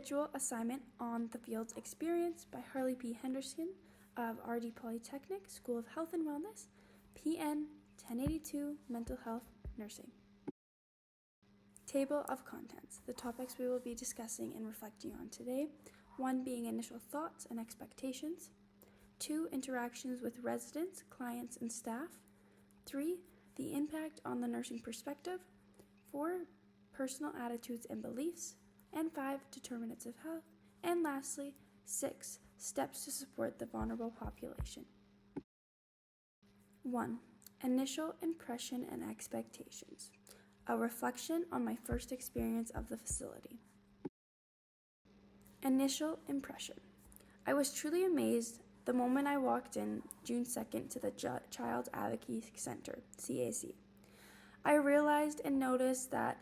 Individual assignment on the field's experience by Harley P. Henderson of RD Polytechnic School of Health and Wellness, PN 1082, Mental Health Nursing. Table of contents. The topics we will be discussing and reflecting on today: 1 being initial thoughts and expectations, 2 interactions with residents, clients, and staff, 3 the impact on the nursing perspective, 4 personal attitudes and beliefs, and 5 determinants of health, and lastly 6 steps to support the vulnerable population. 1. Initial impression and expectations. A reflection on my first experience of the facility. Initial impression. I was truly amazed the moment I walked in June 2nd to the Child Advocacy Center, CAC. I realized and noticed that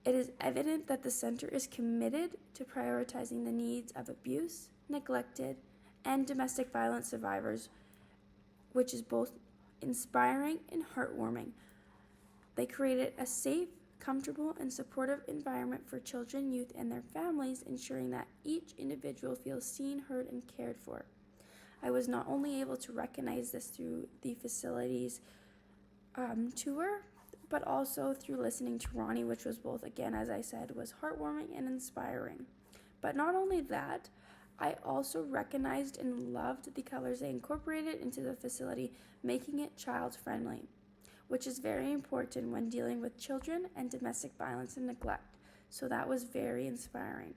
it is evident that the center is committed to prioritizing the needs of abuse, neglected, and domestic violence survivors, which is both inspiring and heartwarming. They created a safe, comfortable, and supportive environment for children, youth, and their families, ensuring that each individual feels seen, heard, and cared for. I was not only able to recognize this through the facility's tour, but also through listening to Ronnie, which was both, again, as I said, was heartwarming and inspiring. But not only that, I also recognized and loved the colors they incorporated into the facility, making it child-friendly, which is very important when dealing with children and domestic violence and neglect. So that was very inspiring.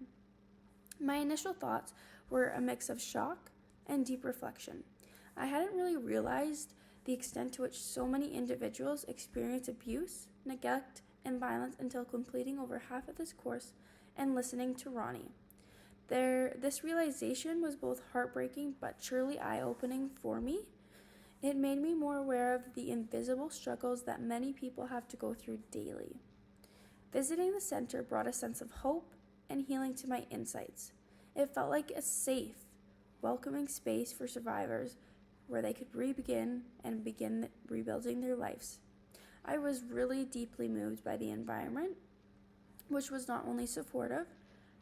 My initial thoughts were a mix of shock and deep reflection. I hadn't really realized the extent to which so many individuals experience abuse, neglect, and violence until completing over half of this course and listening to Ronnie. This realization was both heartbreaking but truly eye-opening for me. It made me more aware of the invisible struggles that many people have to go through daily. Visiting the center brought a sense of hope and healing to my insights. It felt like a safe, welcoming space for survivors where they could begin rebuilding their lives. I was really deeply moved by the environment, which was not only supportive,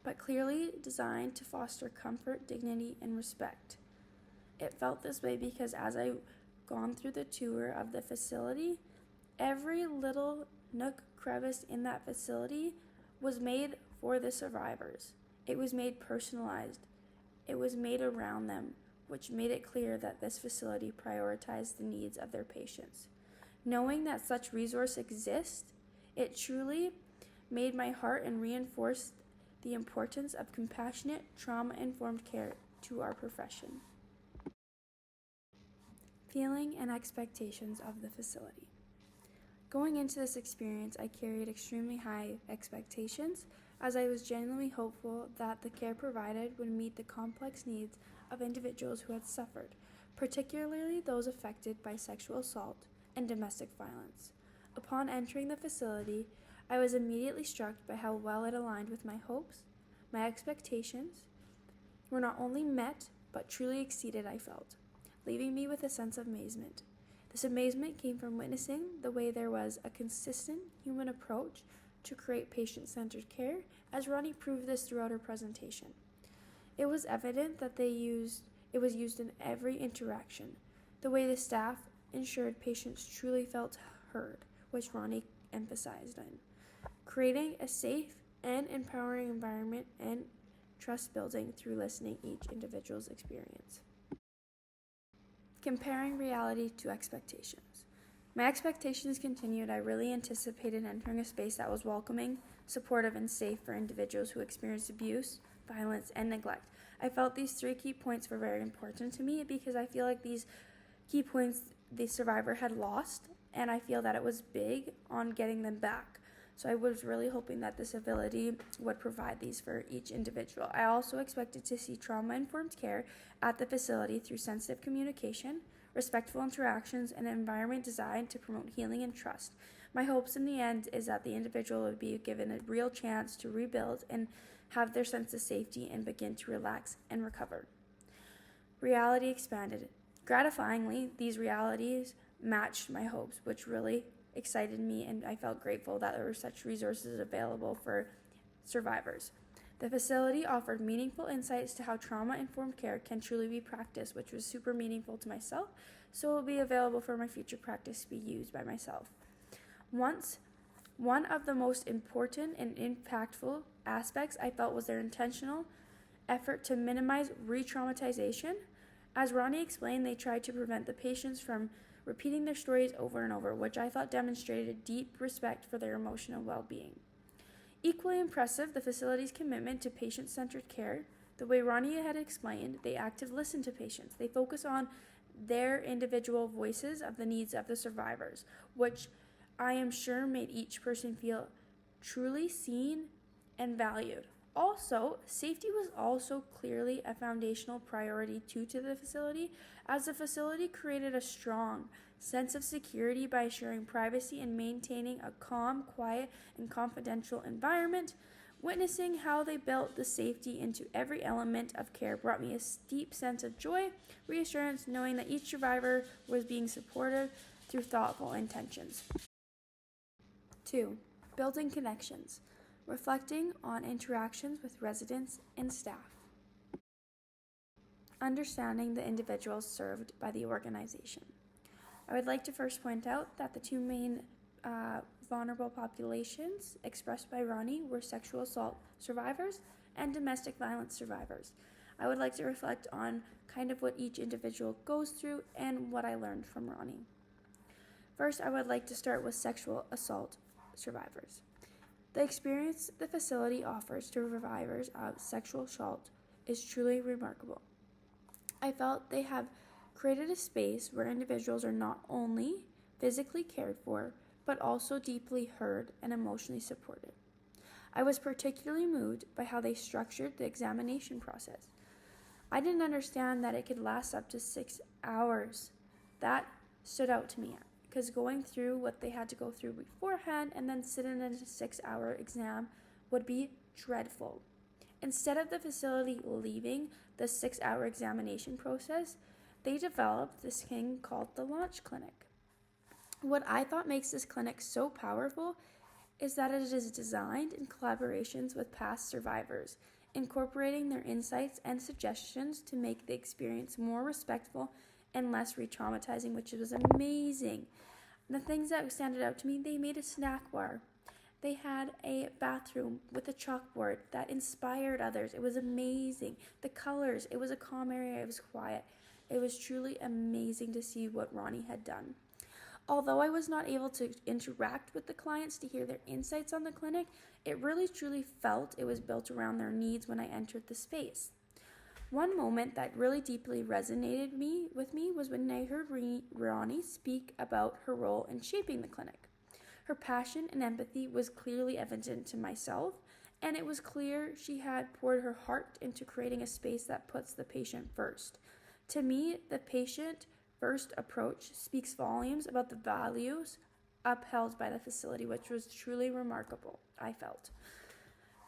but clearly designed to foster comfort, dignity, and respect. It felt this way because as I gone through the tour of the facility, every little nook, crevice in that facility was made for the survivors. It was made personalized. It was made around them, which made it clear that this facility prioritized the needs of their patients. Knowing that such resource exists, it truly made my heart and reinforced the importance of compassionate, trauma-informed care to our profession. Feeling and expectations of the facility. Going into this experience, I carried extremely high expectations, as I was genuinely hopeful that the care provided would meet the complex needs of individuals who had suffered, particularly those affected by sexual assault and domestic violence. Upon entering the facility, I was immediately struck by how well it aligned with my hopes. My expectations were not only met, but truly exceeded, I felt, leaving me with a sense of amazement. This amazement came from witnessing the way there was a consistent human approach to create patient-centered care, as Ronnie proved this throughout her presentation. It was evident that it was used in every interaction, the way the staff ensured patients truly felt heard, which Ronnie emphasized on, creating a safe and empowering environment and trust building through listening each individual's experience. Comparing reality to expectations. My expectations continued. I really anticipated entering a space that was welcoming, supportive, and safe for individuals who experienced abuse, violence, and neglect. I felt these 3 key points were very important to me because I feel like these key points the survivor had lost, and I feel that it was big on getting them back. So I was really hoping that this ability would provide these for each individual. I also expected to see trauma-informed care at the facility through sensitive communication, respectful interactions, and an environment designed to promote healing and trust. My hopes in the end is that the individual would be given a real chance to rebuild and have their sense of safety and begin to relax and recover. Reality expanded. Gratifyingly, these realities matched my hopes, which really excited me, and I felt grateful that there were such resources available for survivors. The facility offered meaningful insights to how trauma-informed care can truly be practiced, which was super meaningful to myself, so it will be available for my future practice to be used by myself. One of the most important and impactful aspects I felt was their intentional effort to minimize re-traumatization. As Ronnie explained, they tried to prevent the patients from repeating their stories over and over, which I thought demonstrated deep respect for their emotional well-being. Equally impressive, the facility's commitment to patient-centered care. The way Ronnie had explained, they actively listen to patients. They focus on their individual voices of the needs of the survivors, which I am sure made each person feel truly seen and valued. Also, safety was also clearly a foundational priority to the facility, as the facility created a strong sense of security by assuring privacy and maintaining a calm, quiet, and confidential environment. Witnessing how they built the safety into every element of care brought me a deep sense of joy, reassurance, knowing that each survivor was being supported through thoughtful intentions. 2. Building connections. Reflecting on interactions with residents and staff. Understanding the individuals served by the organization. I would like to first point out that the two main vulnerable populations expressed by Ronnie were sexual assault survivors and domestic violence survivors. I would like to reflect on kind of what each individual goes through and what I learned from Ronnie. First, I would like to start with sexual assault survivors. The experience the facility offers to survivors of sexual assault is truly remarkable. I felt they have created a space where individuals are not only physically cared for, but also deeply heard and emotionally supported. I was particularly moved by how they structured the examination process. I didn't understand that it could last up to 6 hours. That stood out to me, because going through what they had to go through beforehand and then sit in a 6-hour exam would be dreadful. Instead of the facility leaving the 6-hour examination process, they developed this thing called the Launch Clinic. What I thought makes this clinic so powerful is that it is designed in collaborations with past survivors, incorporating their insights and suggestions to make the experience more respectful and less re-traumatizing, which was amazing. The things that stood out to me, they made a snack bar. They had a bathroom with a chalkboard that inspired others. It was amazing. The colors, it was a calm area, it was quiet. It was truly amazing to see what Ronnie had done. Although I was not able to interact with the clients to hear their insights on the clinic, it really truly felt it was built around their needs when I entered the space. One moment that really deeply resonated with me was when I heard Ronnie speak about her role in shaping the clinic. Her passion and empathy was clearly evident to myself, and it was clear she had poured her heart into creating a space that puts the patient first. To me, the patient-first approach speaks volumes about the values upheld by the facility, which was truly remarkable, I felt.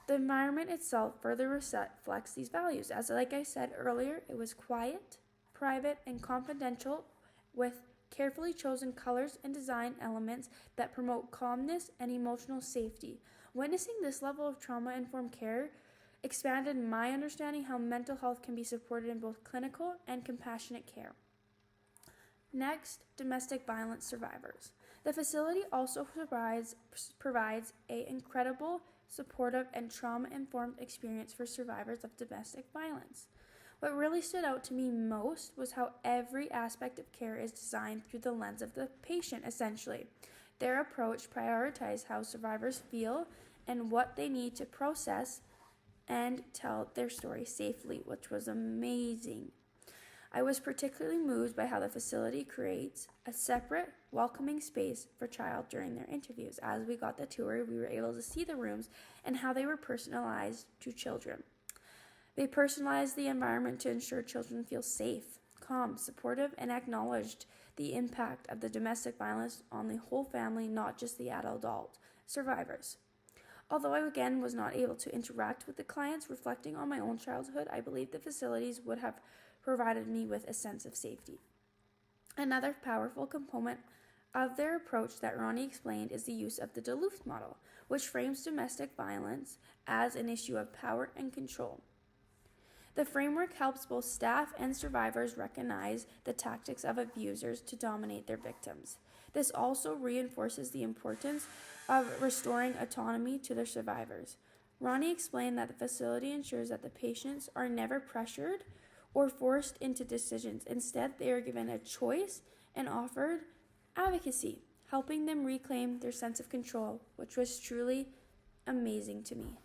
The environment itself further reflects these values. As like I said earlier, it was quiet, private, and confidential, with carefully chosen colors and design elements that promote calmness and emotional safety. Witnessing this level of trauma-informed care expanded my understanding how mental health can be supported in both clinical and compassionate care. Next, domestic violence survivors. The facility also provides an incredible, supportive, and trauma-informed experience for survivors of domestic violence. What really stood out to me most was how every aspect of care is designed through the lens of the patient, essentially. Their approach prioritizes how survivors feel and what they need to process and tell their story safely, which was amazing. I was particularly moved by how the facility creates a separate, welcoming space for child during their interviews. As we got the tour, we were able to see the rooms and how they were personalized to children. They personalized the environment to ensure children feel safe, calm, supportive, and acknowledged the impact of the domestic violence on the whole family, not just the adult survivors. Although I again was not able to interact with the clients, reflecting on my own childhood, I believe the facilities would have provided me with a sense of safety. Another powerful component of their approach that Ronnie explained is the use of the Duluth model, which frames domestic violence as an issue of power and control. The framework helps both staff and survivors recognize the tactics of abusers to dominate their victims. This also reinforces the importance of restoring autonomy to their survivors. Ronnie explained that the facility ensures that the patients are never pressured or forced into decisions. Instead, they are given a choice and offered advocacy, helping them reclaim their sense of control, which was truly amazing to me.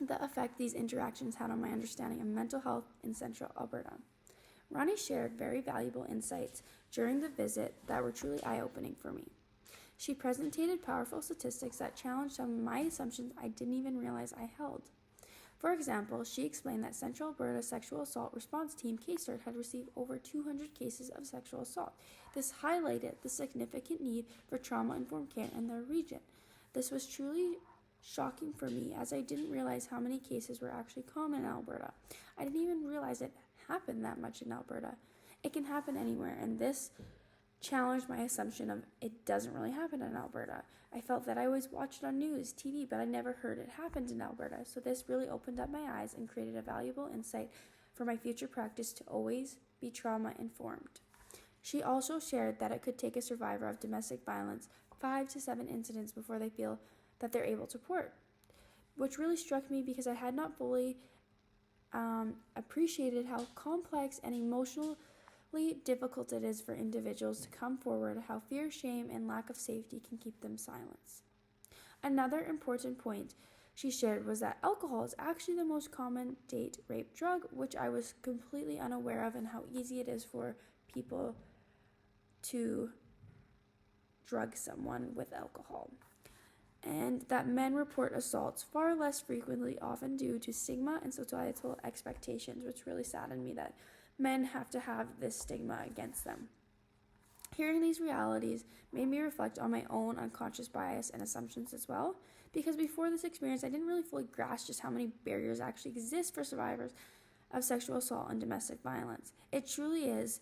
The effect these interactions had on my understanding of mental health in Central Alberta. Ronnie shared very valuable insights during the visit that were truly eye-opening for me. She presented powerful statistics that challenged some of my assumptions I didn't even realize I held. For example, she explained that Central Alberta Sexual Assault Response Team KSART had received over 200 cases of sexual assault. This highlighted the significant need for trauma-informed care in their region. This was truly shocking for me, as I didn't realize how many cases were actually common in Alberta. I didn't even realize it happened that much in Alberta. It can happen anywhere, and this challenged my assumption of it doesn't really happen in Alberta. I felt that I always watched it on news, TV, but I never heard it happened in Alberta. So this really opened up my eyes and created a valuable insight for my future practice to always be trauma informed. She also shared that it could take a survivor of domestic violence 5 to 7 incidents before they feel that they're able to report, which really struck me because I had not fully appreciated how complex and emotionally difficult it is for individuals to come forward, how fear, shame, and lack of safety can keep them silent. Another important point she shared was that alcohol is actually the most common date rape drug, which I was completely unaware of, and how easy it is for people to drug someone with alcohol. And that men report assaults far less frequently, often due to stigma and societal expectations, which really saddened me that men have to have this stigma against them. Hearing these realities made me reflect on my own unconscious bias and assumptions as well, because before this experience, I didn't really fully grasp just how many barriers actually exist for survivors of sexual assault and domestic violence. It truly is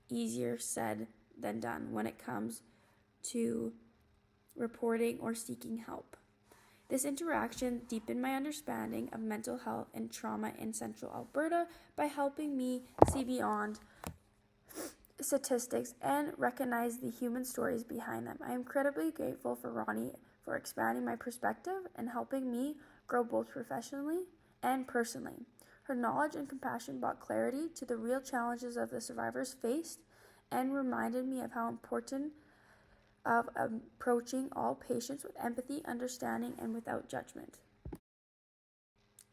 easier said than done when it comes to reporting or seeking help. This interaction deepened my understanding of mental health and trauma in Central Alberta by helping me see beyond statistics and recognize the human stories behind them. I am incredibly grateful for Ronnie for expanding my perspective and helping me grow both professionally and personally. Her knowledge and compassion brought clarity to the real challenges of the survivors faced and reminded me of how important of approaching all patients with empathy, understanding, and without judgment.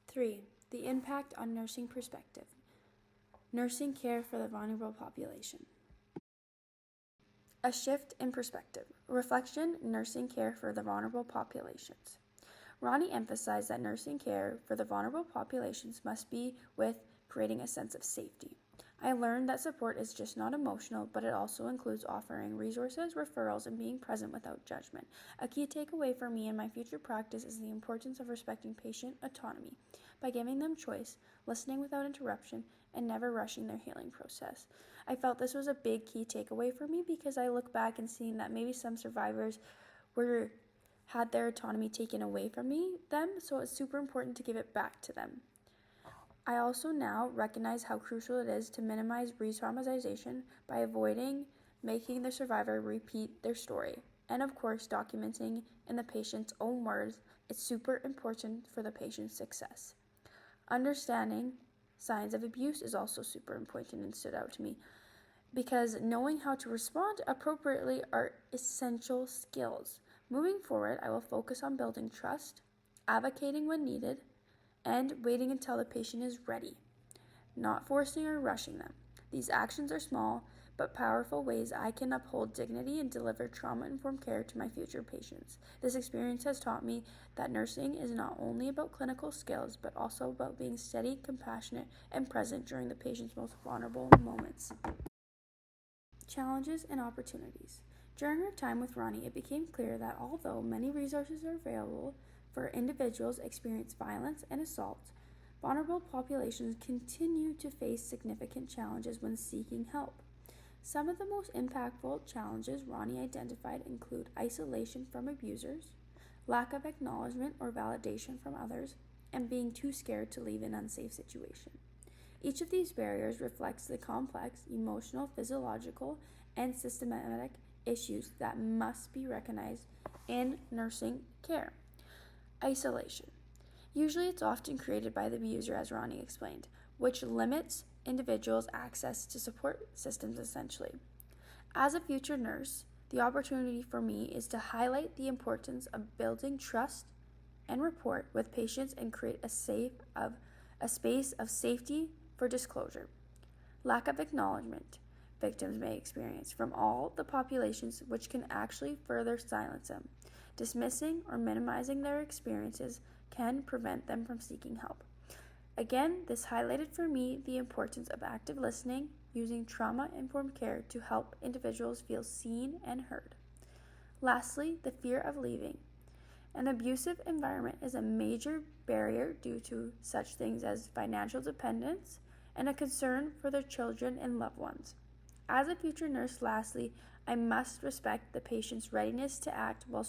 3. The impact on nursing perspective. Nursing care for the vulnerable population. A shift in perspective. Reflection, nursing care for the vulnerable populations. Ronnie emphasized that nursing care for the vulnerable populations must be with creating a sense of safety. I learned that support is just not emotional, but it also includes offering resources, referrals, and being present without judgment. A key takeaway for me in my future practice is the importance of respecting patient autonomy by giving them choice, listening without interruption, and never rushing their healing process. I felt this was a big key takeaway for me because I look back and seeing that maybe some survivors had their autonomy taken away from them, so it's super important to give it back to them. I also now recognize how crucial it is to minimize re-traumatization by avoiding making the survivor repeat their story. And of course, documenting in the patient's own words is super important for the patient's success. Understanding signs of abuse is also super important and stood out to me, because knowing how to respond appropriately are essential skills. Moving forward, I will focus on building trust, advocating when needed, and waiting until the patient is ready, not forcing or rushing them. These actions are small but powerful ways I can uphold dignity and deliver trauma-informed care to my future patients. This experience has taught me that nursing is not only about clinical skills, but also about being steady, compassionate, and present during the patient's most vulnerable moments. Challenges and opportunities. During our time with Ronnie, it became clear that although many resources are available for individuals experience violence and assault, vulnerable populations continue to face significant challenges when seeking help. Some of the most impactful challenges Ronnie identified include isolation from abusers, lack of acknowledgement or validation from others, and being too scared to leave an unsafe situation. Each of these barriers reflects the complex emotional, physiological, and systematic issues that must be recognized in nursing care. Isolation. Usually it's often created by the abuser, as Ronnie explained, which limits individuals' access to support systems essentially. As a future nurse, the opportunity for me is to highlight the importance of building trust and rapport with patients and create a space of safety for disclosure. Lack of acknowledgement victims may experience from all the populations, which can actually further silence them. Dismissing or minimizing their experiences can prevent them from seeking help. Again, this highlighted for me the importance of active listening, using trauma-informed care to help individuals feel seen and heard. Lastly, the fear of leaving. An abusive environment is a major barrier due to such things as financial dependence and a concern for their children and loved ones. As a future nurse, lastly, I must respect the patient's readiness to act while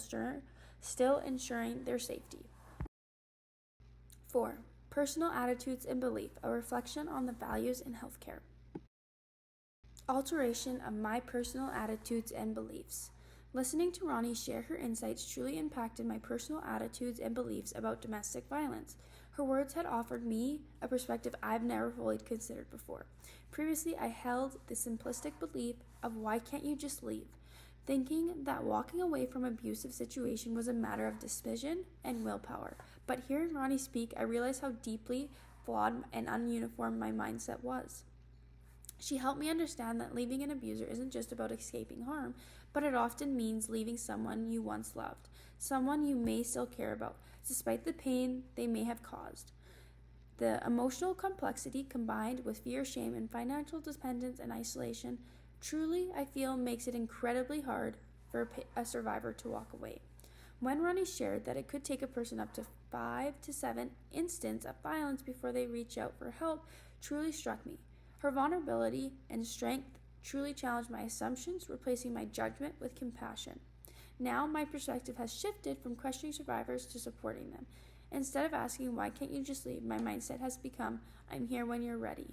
still ensuring their safety. 4. Personal attitudes and belief, a reflection on the values in healthcare. Alteration of my personal attitudes and beliefs. Listening to Ronnie share her insights truly impacted my personal attitudes and beliefs about domestic violence. Her words had offered me a perspective I've never fully considered before. Previously, I held the simplistic belief of why can't you just leave, thinking that walking away from an abusive situation was a matter of decision and willpower. But hearing Ronnie speak, I realized how deeply flawed and ununiform my mindset was. She helped me understand that leaving an abuser isn't just about escaping harm, but it often means leaving someone you once loved, someone you may still care about, despite the pain they may have caused. The emotional complexity combined with fear, shame, and financial dependence and isolation truly, I feel, makes it incredibly hard for a survivor to walk away. When Ronnie shared that it could take a person up to 5 to 7 instances of violence before they reach out for help, truly struck me. Her vulnerability and strength truly challenged my assumptions, replacing my judgment with compassion. Now my perspective has shifted from questioning survivors to supporting them. Instead of asking, why can't you just leave, my mindset has become, I'm here when you're ready.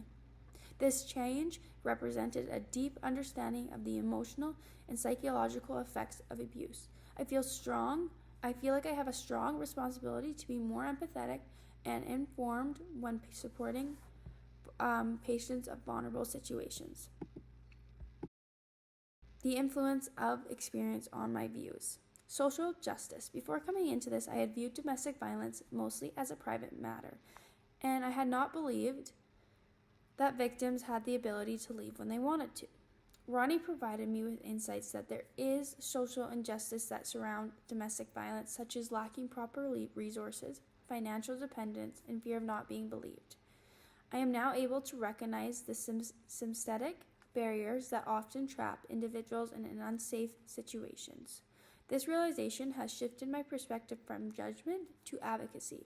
This change represented a deep understanding of the emotional and psychological effects of abuse. I feel like I have a strong responsibility to be more empathetic and informed when supporting patients of vulnerable situations. The influence of experience on my views. Social justice. Before coming into this, I had viewed domestic violence mostly as a private matter, and I had not believed that victims had the ability to leave when they wanted to. Ronnie provided me with insights that there is social injustice that surround domestic violence, such as lacking proper resources, financial dependence, and fear of not being believed. I am now able to recognize the systemic barriers that often trap individuals in unsafe situations. This realization has shifted my perspective from judgment to advocacy.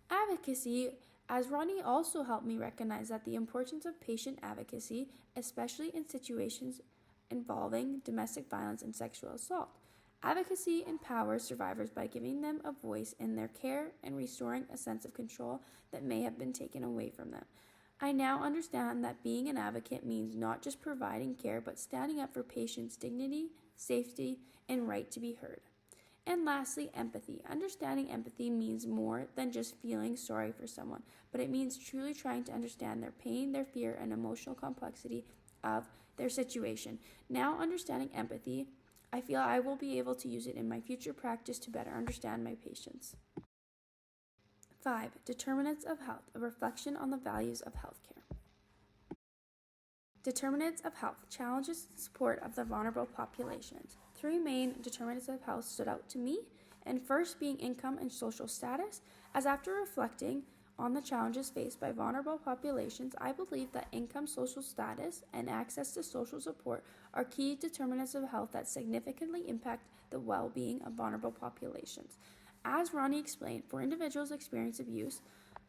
Advocacy, as Ronnie also helped me recognize that the importance of patient advocacy, especially in situations involving domestic violence and sexual assault. Advocacy empowers survivors by giving them a voice in their care and restoring a sense of control that may have been taken away from them. I now understand that being an advocate means not just providing care, but standing up for patients' dignity, safety, and right to be heard. And lastly, empathy. Understanding empathy means more than just feeling sorry for someone, but it means truly trying to understand their pain, their fear, and emotional complexity of their situation. Now understanding empathy, I feel I will be able to use it in my future practice to better understand my patients. 5. Determinants of health, a reflection on the values of healthcare. Determinants of health, challenges and support of the vulnerable populations. 3 main determinants of health stood out to me, and first being income and social status, as after reflecting on the challenges faced by vulnerable populations, I believe that income, social status, and access to social support are key determinants of health that significantly impact the well-being of vulnerable populations. As Ronnie explained, for individuals experiencing abuse,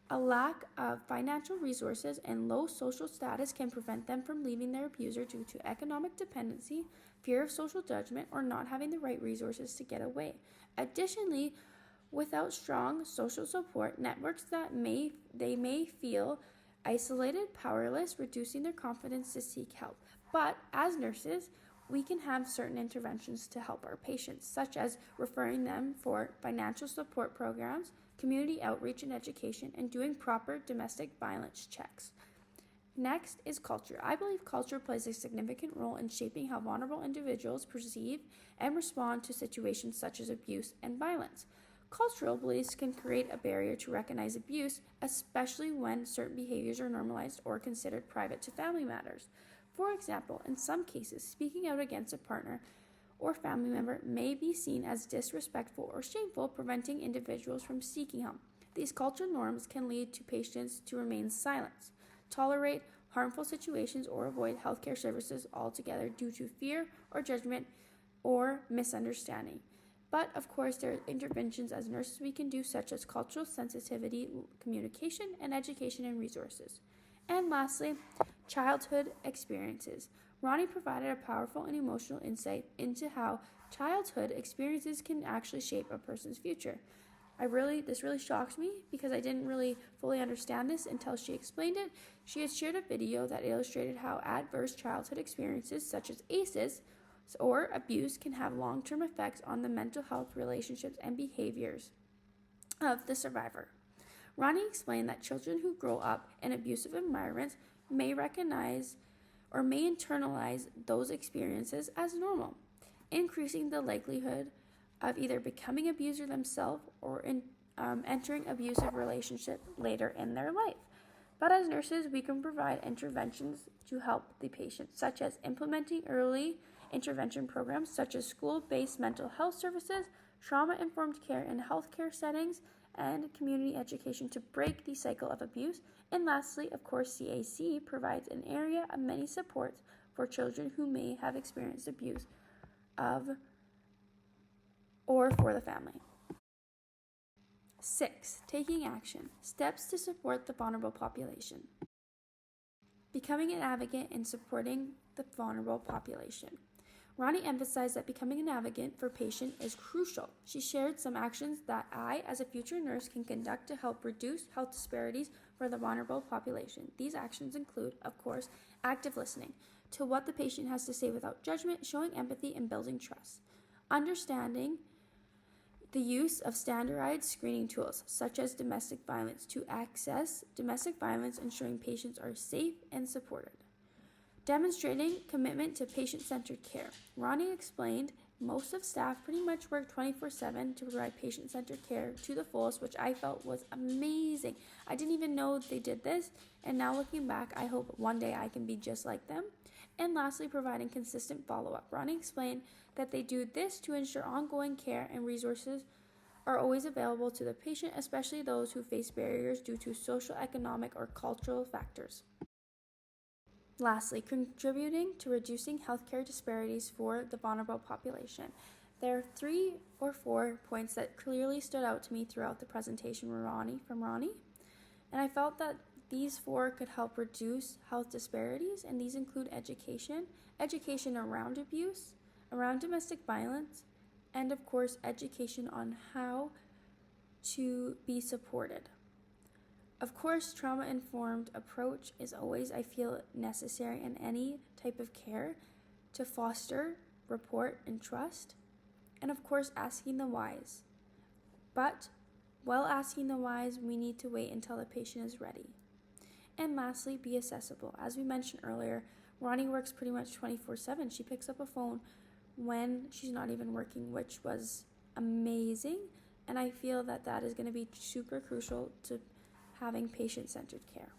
A lack of financial resources and low social status can prevent them from leaving their abuser due to economic dependency, fear of social judgment, or not having the right resources to get away. Additionally, without strong social support networks they may feel isolated, powerless, reducing their confidence to seek help. But as nurses, we can have certain interventions to help our patients, such as referring them for financial support programs, community outreach and education, and doing proper domestic violence checks. Next is culture. I believe culture plays a significant role in shaping how vulnerable individuals perceive and respond to situations such as abuse and violence. Cultural beliefs can create a barrier to recognize abuse, especially when certain behaviors are normalized or considered private to family matters. For example, in some cases, speaking out against a partner or family member may be seen as disrespectful or shameful, preventing individuals from seeking help. These cultural norms can lead to patients to remain silent, tolerate harmful situations, or avoid healthcare services altogether due to fear or judgment or misunderstanding. But of course, there are interventions as nurses we can do, such as cultural sensitivity, communication, and education and resources. And lastly, childhood experiences. Ronnie provided a powerful and emotional insight into how childhood experiences can actually shape a person's future. This really shocked me because I didn't really fully understand this until she explained it. She had shared a video that illustrated how adverse childhood experiences such as ACEs or abuse can have long-term effects on the mental health, relationships, and behaviors of the survivor. Ronnie explained that children who grow up in abusive environments may recognize or may internalize those experiences as normal, increasing the likelihood of either becoming abuser themselves or entering abusive relationship later in their life. But as nurses, we can provide interventions to help the patient, such as implementing early intervention programs such as school-based mental health services, trauma-informed care in healthcare settings, and community education to break the cycle of abuse. And lastly, of course, CAC provides an area of many supports for children who may have experienced abuse or for the family. 6. Taking action. Steps to support the vulnerable population. Becoming an advocate in supporting the vulnerable population. Ronnie emphasized that becoming an advocate for patient is crucial. She shared some actions that I, as a future nurse, can conduct to help reduce health disparities for the vulnerable population. These actions include, of course, active listening to what the patient has to say without judgment, showing empathy, and building trust. Understanding the use of standardized screening tools, such as domestic violence, to access domestic violence, ensuring patients are safe and supported. Demonstrating commitment to patient-centered care. Ronnie explained most of staff pretty much work 24/7 to provide patient-centered care to the fullest, which I felt was amazing. I didn't even know they did this, and now looking back, I hope one day I can be just like them. And lastly, providing consistent follow-up. Ronnie explained that they do this to ensure ongoing care and resources are always available to the patient, especially those who face barriers due to social, economic, or cultural factors. Lastly, contributing to reducing healthcare disparities for the vulnerable population. There are 3 or 4 points that clearly stood out to me throughout the presentation from Ronnie, and I felt that these 4 could help reduce health disparities, and these include education around abuse, around domestic violence, and of course, education on how to be supported. Of course, trauma-informed approach is always, I feel, necessary in any type of care to foster rapport and trust. And of course, asking the whys. But while asking the whys, we need to wait until the patient is ready. And lastly, be accessible. As we mentioned earlier, Ronnie works pretty much 24/7. She picks up a phone when she's not even working, which was amazing. And I feel that that is going to be super crucial to having patient-centered care.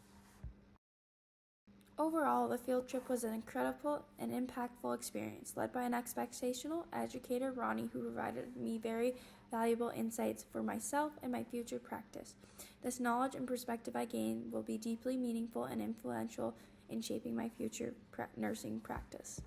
Overall, the field trip was an incredible and impactful experience, led by an exceptional educator, Ronnie, who provided me very valuable insights for myself and my future practice. This knowledge and perspective I gained will be deeply meaningful and influential in shaping my future nursing practice.